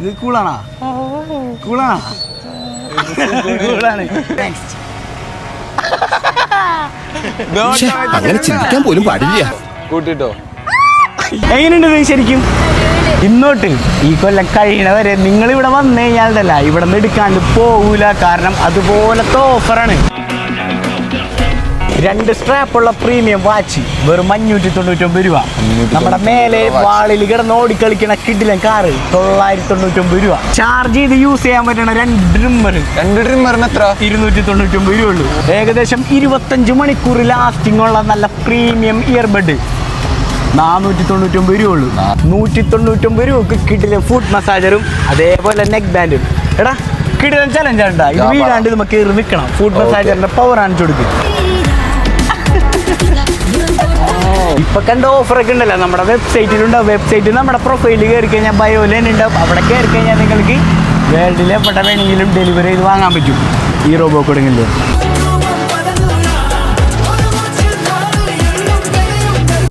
ഇത് കൂളാണോ? കൂളാണോ? കൂളാണ്. അങ്ങനെ ചിന്തിക്കാൻ പോലും പാടില്ല. കൂട്ടിട്ടോ എങ്ങനെയുണ്ട് ശരിക്കും? ഇന്നോട്ട് ഈ കൊല്ലം കഴിയണവരെ നിങ്ങൾ ഇവിടെ വന്നു കഴിഞ്ഞാലല്ല ഇവിടെ നിന്ന് എടുക്കാണ്ട് പോകൂല. കാരണം അതുപോലത്തെ ഓഫറാണ്. 2 സ്ട്രാപ്പുള്ള പ്രീമിയം വാച്ച് വെറും 599 രൂപ. നമ്മുടെ മേലെ വാളിൽ കിടന്ന് ഓടിക്കളിക്കണ കിഡിലൻ കാറ് 999 രൂപ. ചാർജ് ചെയ്ത് യൂസ് ചെയ്യാൻ പറ്റണ 2 ട്രിമ്മറിന് എത്ര? 299 രൂപ ഉള്ളൂ. ഏകദേശം 25 മണിക്കൂർ ലാസ്റ്റിംഗ് ഉള്ള നല്ല പ്രീമിയം ഇയർബഡ് 499 രൂപ ഉള്ളൂ. 199 രൂപക്ക് കിഡിലൻ ഫുഡ് മസാജറും അതേപോലെ നെക്ക് ബാൻഡും. എടാ കിഡിലൻ ചലഞ്ച് ഉണ്ടാ. ഇത് വീടാണ്ട് നമുക്ക് കയറി നിൽക്കണം. ഫുഡ് മസാജറിന്റെ പവർ കാണിച്ചു കൊടുക്കും. ഇപ്പൊ കണ്ട ഓഫറൊക്കെ ഉണ്ടല്ലോ നമ്മുടെ വെബ്സൈറ്റിലുണ്ടാവും. വെബ്സൈറ്റിൽ നമ്മുടെ പ്രൊഫൈലിൽ കയറി കഴിഞ്ഞാൽ ബയോയിൽ തന്നെ ഉണ്ടാവും. അവിടെ കയറി കഴിഞ്ഞാൽ നിങ്ങൾക്ക് വേൾഡിൽ എവിടെ വേണമെങ്കിലും ഡെലിവറി ചെയ്ത് വാങ്ങാൻ പറ്റും ഈ റോബോ കൊടുങ്ങില്ല.